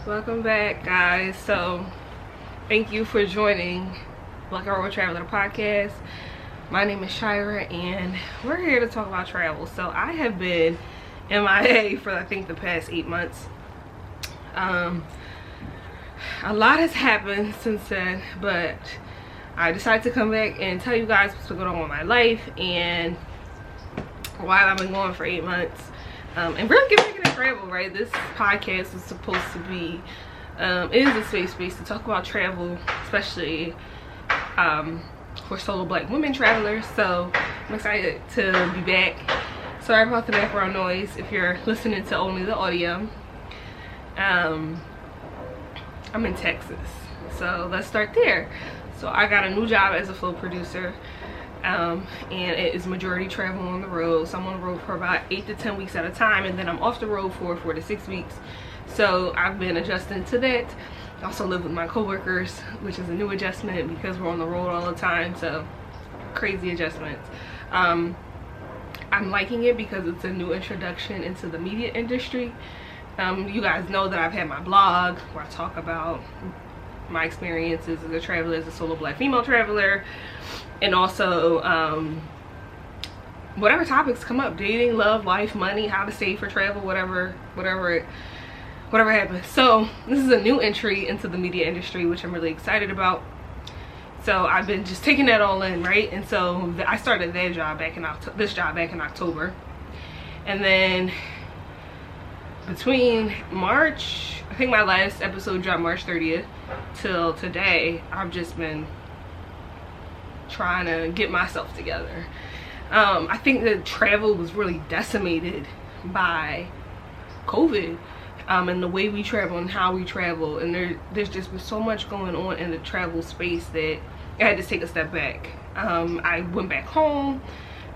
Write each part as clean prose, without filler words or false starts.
Welcome back, guys. So thank you for joining Black Girl Traveler podcast. My name is Shira and we're here to talk about travel. So I have been MIA for I think the past 8 months. A lot has happened since then, but I decided to come back and tell you guys what's going on with my life and why I've been gone for 8 months. And really get back into travel, right? This podcast is supposed to be, it is a safe space to talk about travel, especially for solo Black women travelers. So I'm excited to be back. Sorry about the background noise if you're listening to only the audio. I'm in Texas, so let's start there. So I got a new job as a full producer. And it is majority travel on the road. So I'm on the road for about 8 to 10 weeks at a time, and then I'm off the road for 4 to 6 weeks. So I've been adjusting to that. I also live with my coworkers, which is a new adjustment because we're on the road all the time. So crazy adjustments. I'm liking it because it's a new introduction into the media industry. You guys know that I've had my blog where I talk about my experiences as a traveler, as a solo Black female traveler, and also whatever topics come up: dating, love, life, money, how to save for travel, whatever happens. So this is a new entry into the media industry, which I'm really excited about. So I've been just taking that all in, right? And so I started that job back in October, and then between March, I think my last episode dropped March 30th till today, I've just been trying to get myself together. I think that travel was really decimated by COVID, and the way we travel and how we travel, and there's just been so much going on in the travel space that I had to take a step back. I went back home.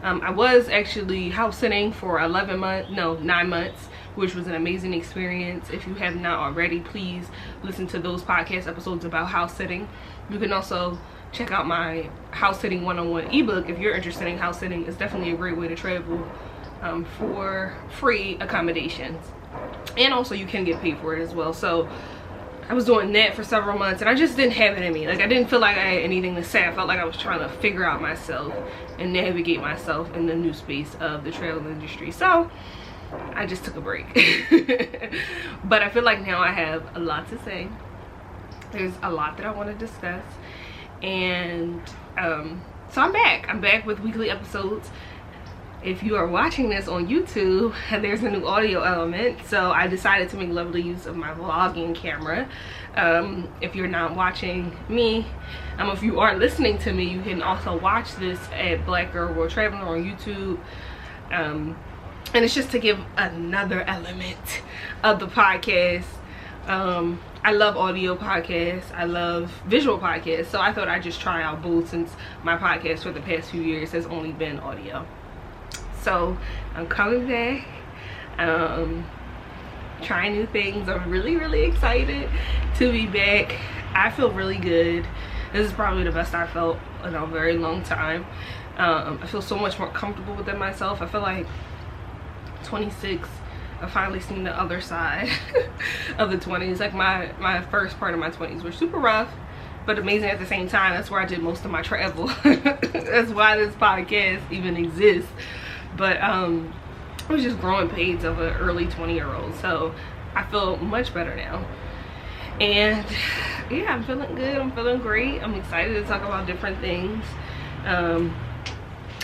I was actually house sitting for 9 months, which was an amazing experience. If you have not already, please listen to those podcast episodes about house sitting. You can also check out my house sitting 101 ebook if you're interested in house sitting. It's definitely a great way to travel for free accommodations, and also you can get paid for it as well. So I was doing that for several months and I just didn't have it in me. Like, I didn't feel like I had anything to say. I felt like I was trying to figure out myself and navigate myself in the new space of the travel industry. So I just took a break. But I feel like now I have a lot to say. There's a lot that I want to discuss, and so I'm back with weekly episodes. If you are watching this on YouTube, there's a new audio element, so I decided to make lovely use of my vlogging camera. If you're not watching me, if you are listening to me, you can also watch this at Black Girl World Traveler on YouTube. And it's just to give another element of the podcast. I love audio podcasts, I love visual podcasts, so I thought I'd just try out both, since my podcast for the past few years has only been audio. So I'm coming back, trying new things. I'm really excited to be back. I feel really good. This is probably the best I felt in a very long time. I feel so much more comfortable within myself. I feel like 26, I've finally seen the other side of the 20s. Like my first part of my 20s were super rough, but amazing at the same time. That's where I did most of my travel. That's why this podcast even exists. But I was just growing pains of an early 20-year-old, so I feel much better now. And yeah, I'm feeling good. I'm feeling great. I'm excited to talk about different things. I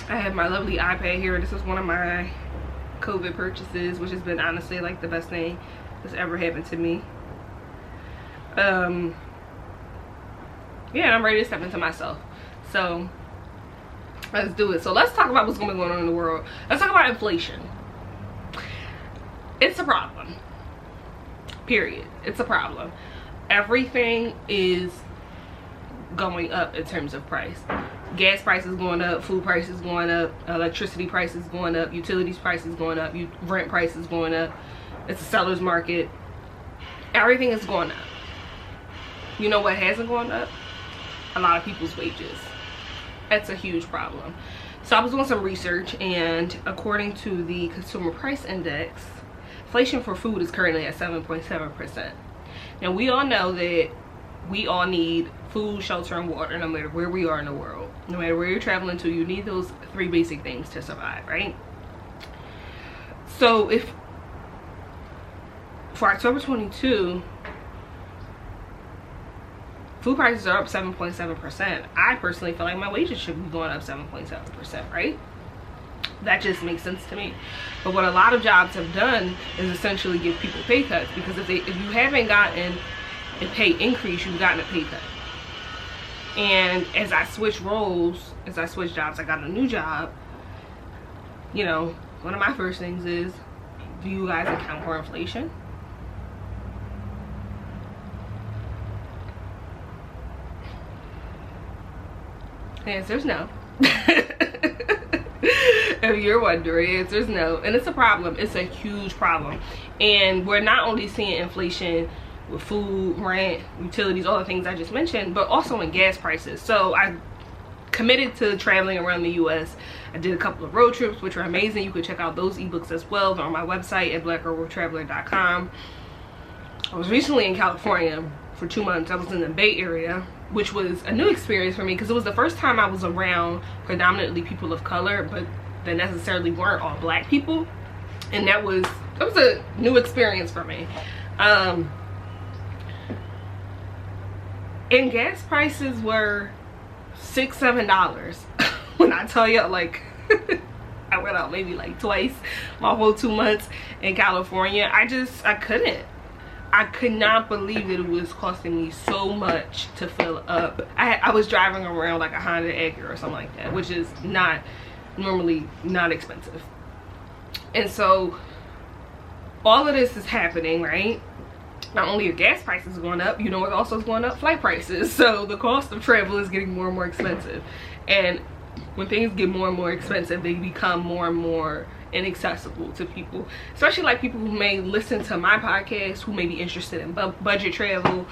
have my lovely iPad here. This is one of my COVID purchases, which has been honestly like the best thing that's ever happened to me. Yeah, I'm ready to step into myself. So let's do it. So let's talk about what's going on in the world. Let's talk about inflation. It's a problem. Period. It's a problem. Everything is going up in terms of price. Gas prices going up, food prices going up, electricity prices going up, utilities prices going up, rent prices going up. It's a seller's market. Everything is going up. You know what hasn't gone up? A lot of people's wages. That's a huge problem. So I was doing some research, and according to the Consumer Price Index, inflation for food is currently at 7.7%. And we all know that we all need food, shelter, and water, no matter where we are in the world. No matter where you're traveling to, you need those 3 basic things to survive, right? So if for October 22, food prices are up 7.7%. I personally feel like my wages should be going up 7.7%, right? That just makes sense to me. But what a lot of jobs have done is essentially give people pay cuts, because if you haven't gotten a pay increase, you've gotten a pay cut. And as I switch roles, as I switch jobs, I got a new job, you know, one of my first things is, do you guys account for inflation? The answer is no. If you're wondering, the answer is no. And it's a problem. It's a huge problem. And we're not only seeing inflation with food, rent, utilities, all the things I just mentioned, but also in gas prices. So I committed to traveling around the US. I did a couple of road trips, which are amazing. You can check out those ebooks as well. They're on my website at blackgirlworldtraveler.com. I was recently in California for 2 months. I was in the Bay Area, which was a new experience for me, because it was the first time I was around predominantly people of color, but they necessarily weren't all black people. And that was a new experience for me. And gas prices were $6-7 when I tell you, like, I went out maybe like twice my whole 2 months in California. I could not believe that it was costing me so much to fill up. I was driving around like a Honda Acura or something like that, which is normally not expensive. And so all of this is happening, right? Not only your gas prices going up, you know what also is going up? Flight prices. So the cost of travel is getting more and more expensive. And when things get more and more expensive, they become more and more inaccessible to people, especially like people who may listen to my podcast, who may be interested in budget travel.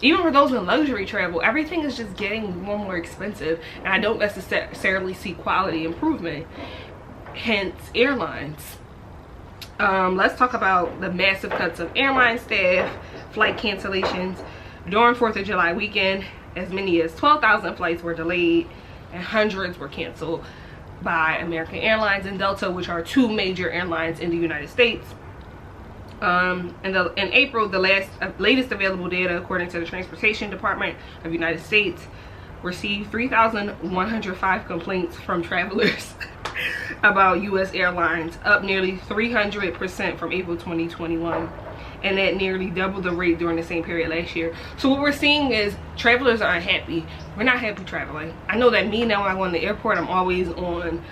Even for those in luxury travel, everything is just getting more and more expensive, and I don't necessarily see quality improvement, hence airlines. Let's talk about the massive cuts of airline staff, flight cancellations. During 4th of July weekend, as many as 12,000 flights were delayed and hundreds were canceled by American Airlines and Delta, which are 2 major airlines in the United States. In April, the latest available data, according to the Transportation Department of the United States, received 3,105 complaints from travelers about U.S. airlines, up nearly 300% from April 2021, and at nearly double the rate during the same period last year. So what we're seeing is travelers are unhappy. We're not happy traveling. I know that me now, when I go in the airport, I'm always on,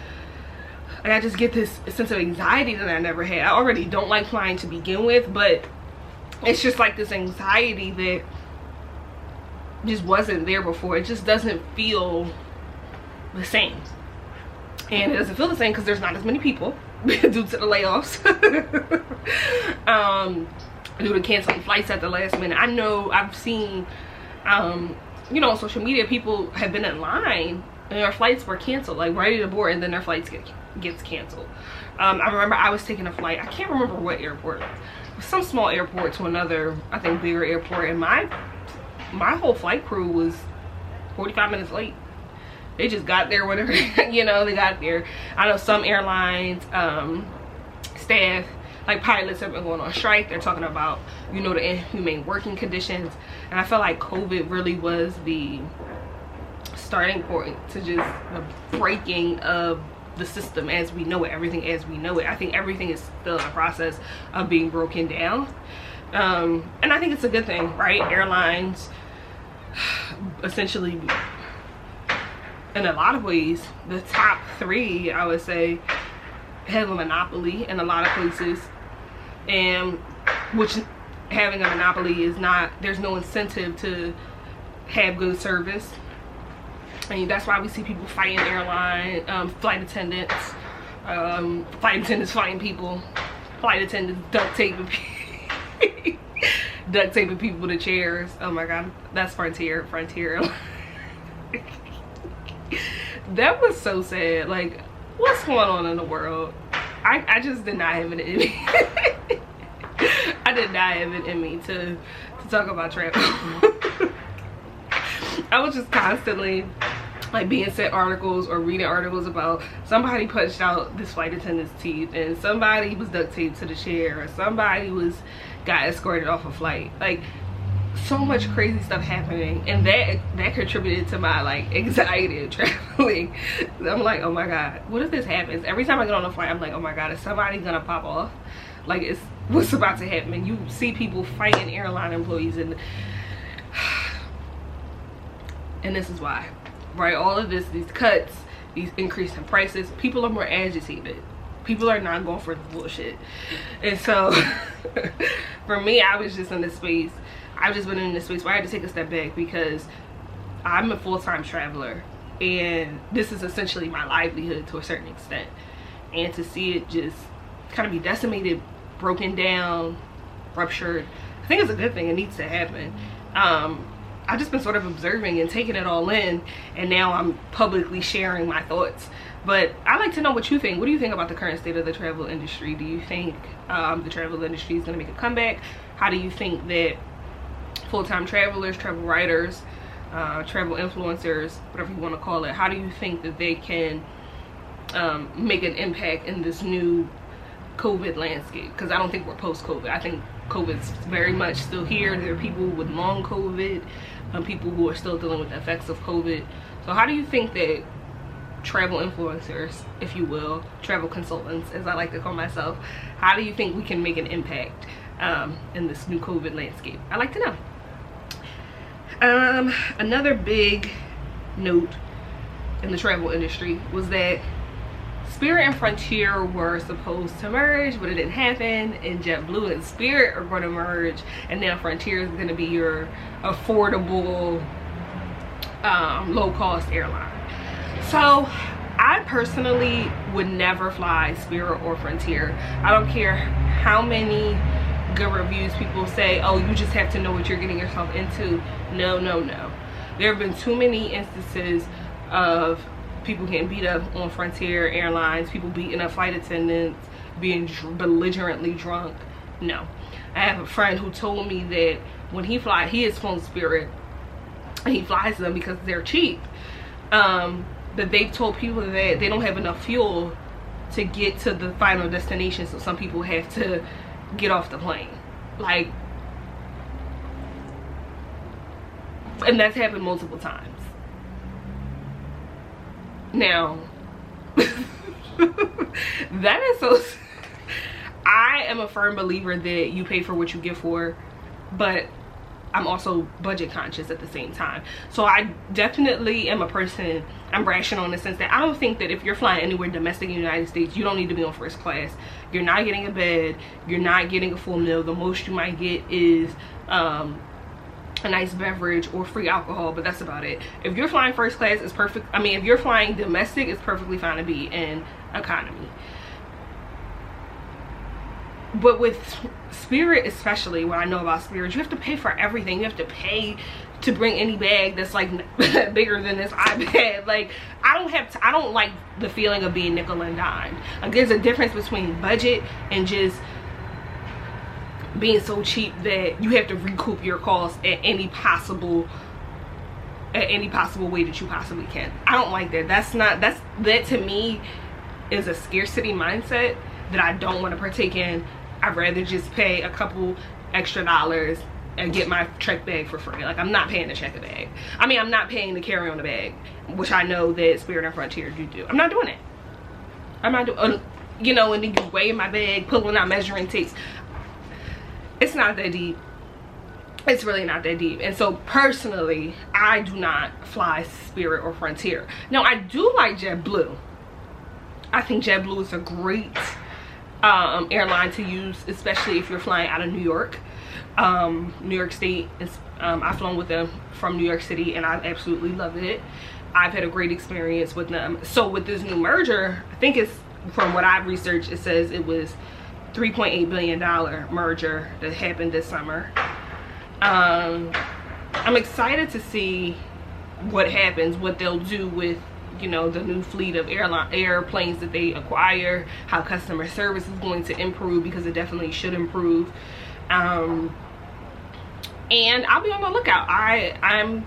and I just get this sense of anxiety that I never had. I already don't like flying to begin with, but it's just like this anxiety that just wasn't there before. It just doesn't feel the same. And it doesn't feel the same because there's not as many people due to the layoffs. Due to canceling flights at the last minute. I know I've seen, you know, on social media, people have been in line and their flights were canceled, like ready to board, and then their flights gets canceled. I remember I was taking a flight, I can't remember what airport, some small airport to another, I think, bigger airport, and my whole flight crew was 45 minutes late. They just got there whenever, you know, they got there. I know some airlines, staff, like pilots, have been going on strike. They're talking about, you know, the inhumane working conditions. And I feel like COVID really was the starting point to just the breaking of the system as we know it, everything as we know it. I think everything is still in the process of being broken down. And I think it's a good thing, right? Airlines, essentially, in a lot of ways, the top 3, I would say, have a monopoly in a lot of places, and which having a monopoly is not, there's no incentive to have good service. I mean, that's why we see people fighting airline, flight attendants fighting people, flight attendants duct taping people to chairs. Oh my god, that's Frontier. That was so sad. Like, what's going on in the world? I just did not have it in me. I did not have it in me to talk about travel. I was just constantly like being sent articles or reading articles about somebody punched out this flight attendant's teeth, and somebody was duct taped to the chair, or somebody got escorted off a flight. Like, so much crazy stuff happening, and that contributed to my like anxiety of traveling. I'm like, oh my god, what if this happens? Every time I get on a flight, I'm like, oh my god, is somebody gonna pop off? Like, it's what's about to happen. You see people fighting airline employees, and this is why, right? All of this, these cuts, these increase in prices, people are more agitated. People are not going for the bullshit. And so for me, I was just in this space. I've just been in this space where I had to take a step back, because I'm a full-time traveler, and this is essentially my livelihood to a certain extent. And to see it just kind of be decimated, broken down, ruptured, I think it's a good thing. It needs to happen. I've just been sort of observing and taking it all in, and now I'm publicly sharing my thoughts. But I'd like to know what you think. What do you think about the current state of the travel industry? Do you think the travel industry is going to make a comeback? How do you think that full-time travelers, travel writers, travel influencers, whatever you want to call it, how do you think that they can make an impact in this new COVID landscape? Because I don't think we're post-COVID. I think COVID's very much still here. There are people with long COVID, people who are still dealing with the effects of COVID. So how do you think that travel influencers, if you will, travel consultants, as I like to call myself, how do you think we can make an impact in this new COVID landscape? I'd like to know. Another big note in the travel industry was that Spirit and Frontier were supposed to merge, but it didn't happen, and JetBlue and Spirit are going to merge, and now Frontier is going to be your affordable, low-cost airline. So I personally would never fly Spirit or Frontier. I don't care how many good reviews people say, oh, you just have to know what you're getting yourself into. No, no, no. There have been too many instances of people getting beat up on Frontier Airlines, people beating up flight attendants, being belligerently drunk. No. I have a friend who told me that when he flies, he has flown Spirit, and he flies them because they're cheap. That they've told people that they don't have enough fuel to get to the final destination, so some people have to get off the plane. Like, and that's happened multiple times. Now that is so I am a firm believer that you pay for what you get for, but I'm also budget conscious at the same time. So I definitely am a person, I'm rational in the sense that I don't think that if you're flying anywhere domestic in the United States, you don't need to be on first class. You're not getting a bed, you're not getting a full meal. The most you might get is a nice beverage or free alcohol, but that's about it. If you're flying first class, it's perfect. I mean, if you're flying domestic, it's perfectly fine to be in economy. But with Spirit, especially, what I know about Spirit, you have to pay for everything. You have to pay to bring any bag that's like bigger than this iPad. Like, I don't like the feeling of being nickel and dime. Like, there's a difference between budget and just being so cheap that you have to recoup your costs at any possible way that you possibly can. I don't like that. That to me is a scarcity mindset that I don't want to partake in. I'd rather just pay a couple extra dollars and get my check bag for free. Like, I'm not paying to check a bag. I mean, I'm not paying to carry on a bag, which I know that Spirit and Frontier do. I'm not doing it. I'm not doing, you know, and then you weigh my bag, pulling out measuring tapes. It's not that deep. It's really not that deep. And so personally, I do not fly Spirit or Frontier. Now, I do like JetBlue. I think JetBlue is a great airline to use, especially if you're flying out of New York. New York State is, I've flown with them from New York City, and I absolutely love it. I've had a great experience with them. So with this new merger, I think it's, from what I've researched, it says it was $3.8 billion merger that happened this summer. I'm excited to see what happens, what they'll do with, you know, the new fleet of airplanes that they acquire, how customer service is going to improve, because it definitely should improve. And I'll be on the lookout. I'm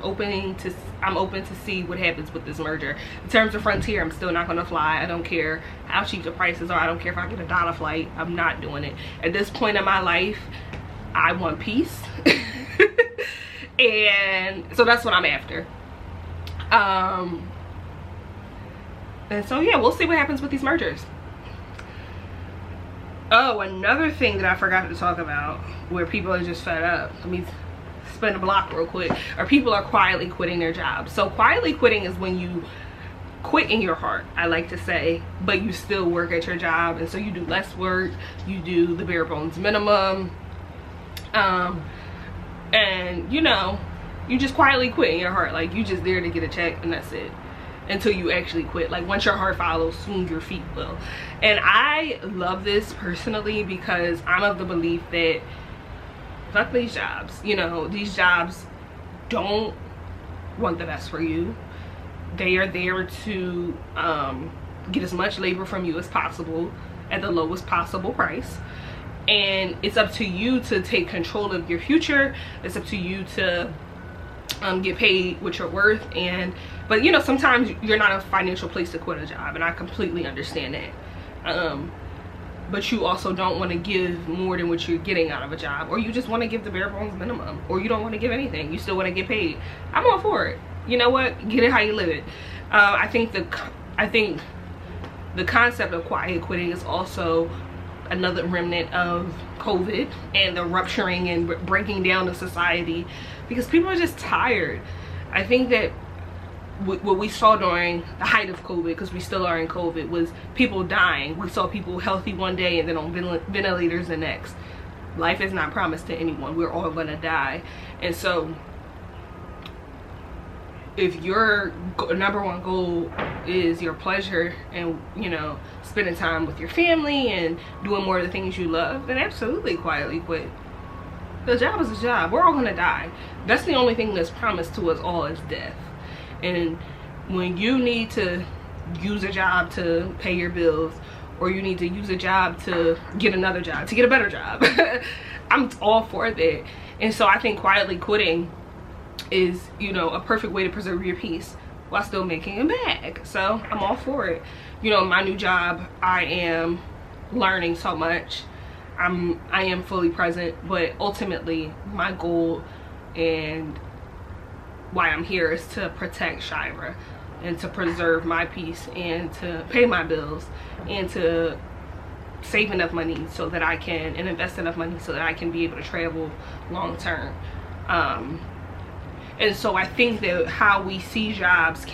open to see what happens with this merger. In terms of Frontier, I'm still not gonna fly. I don't care how cheap the prices are. I don't care if I get $1 flight. I'm not doing it. At this point in my life, I want peace. And so that's what I'm after. And so yeah, we'll see what happens with these mergers. Oh, another thing that I forgot to talk about, where people are just fed up. Let me spin the block real quick. Or people are quietly quitting their jobs. So quietly quitting is when you quit in your heart, I like to say, but you still work at your job, and so you do less work, you do the bare bones minimum, and you know, you just quietly quit in your heart. Like, you just there to get a check and that's it, until you actually quit. Like, once your heart follows, soon your feet will. And I love this personally, because I'm of the belief that fuck these jobs. You know, these jobs don't want the best for you. They are there to get as much labor from you as possible at the lowest possible price. And it's up to you to take control of your future. It's up to you to get paid what you're worth. But you know, sometimes you're not in a financial place to quit a job, and I completely understand that. But you also don't want to give more than what you're getting out of a job, or you just want to give the bare bones minimum, or you don't want to give anything. You still want to get paid. I'm all for it. You know what? Get it how you live it. I think the concept of quiet quitting is also another remnant of COVID and the rupturing and breaking down of society, because people are just tired. I think that what we saw during the height of COVID, because we still are in COVID, was people dying. We saw people healthy one day and then on ventilators the next. Life is not promised to anyone. We're all gonna die. And so if your #1 goal is your pleasure and, you know, spending time with your family and doing more of the things you love, then absolutely quietly quit. The job is a job. We're all gonna die. That's the only thing that's promised to us all, is death. And when you need to use a job to pay your bills, or you need to use a job to get another job, to get a better job, I'm all for that. And so I think quietly quitting is, you know, a perfect way to preserve your peace while still making a bag. So I'm all for it. You know, my new job, I am learning so much. I am fully present, but ultimately my goal and why I'm here is to protect Shira and to preserve my peace and to pay my bills and to save enough money so that I can, and invest enough money so that I can be able to travel long term. And so I think that how we see jobs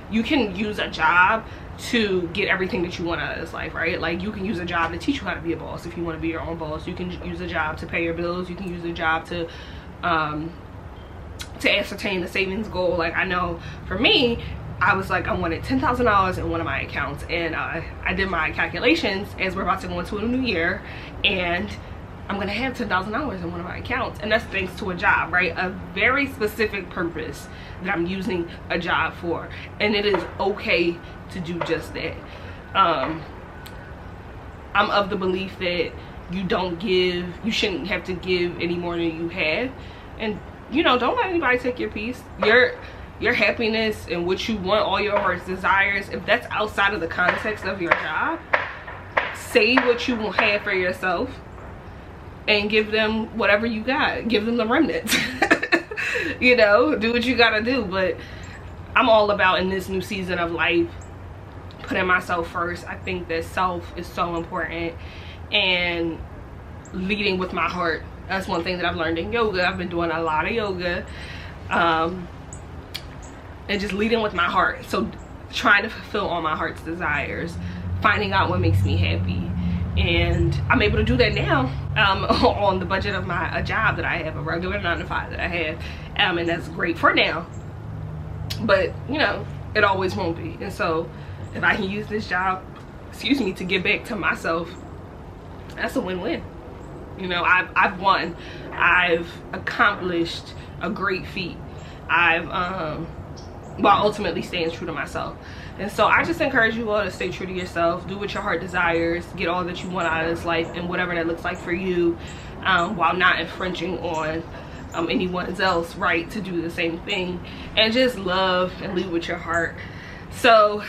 you can use a job to get everything that you want out of this life, right? Like, you can use a job to teach you how to be a boss if you want to be your own boss. You can use a job to pay your bills. You can use a job to ascertain the savings goal. Like, I know for me, I was like, I wanted $10,000 in one of my accounts, and I did my calculations as we're about to go into a new year, and I'm gonna have $10,000 in one of my accounts, and that's thanks to a job, right? A very specific purpose that I'm using a job for, and it is okay to do just that. I'm of the belief that you shouldn't have to give any more than you have, and you know, don't let anybody take your peace. Your happiness and what you want, all your heart's desires, if that's outside of the context of your job, save what you have for yourself and give them whatever you got. Give them the remnants. You know, do what you gotta do. But I'm all about, in this new season of life, putting myself first. I think that self is so important, and leading with my heart. That's one thing that I've learned in yoga. I've been doing a lot of yoga, and just leading with my heart. So trying to fulfill all my heart's desires, finding out what makes me happy. And I'm able to do that now on the budget of a job that I have, a regular 9-to-5 that I have, and that's great for now. But you know, it always won't be. And so if I can use this job, excuse me, to give back to myself, that's a win-win. You know, I've won. I've accomplished a great feat. I've while ultimately staying true to myself. And so I just encourage you all to stay true to yourself, do what your heart desires, get all that you want out of this life and whatever that looks like for you, while not infringing on anyone's else right to do the same thing, and just love and lead with your heart. So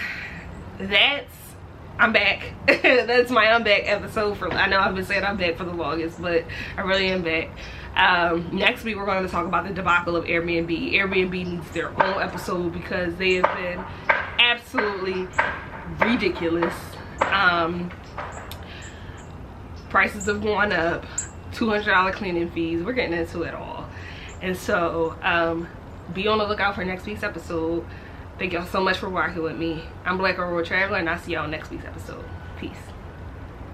I'm back. That's my I'm back episode for, I know I've been saying I'm back for the longest, but I really am back. Next week we're going to talk about the debacle of Airbnb. Airbnb needs their own episode because they have been absolutely ridiculous. Prices have gone up, $200 cleaning fees, we're getting into it all. And so be on the lookout for next week's episode. Thank y'all so much for rocking with me. I'm Black Girl World Traveler, and I'll see y'all next week's episode. Peace.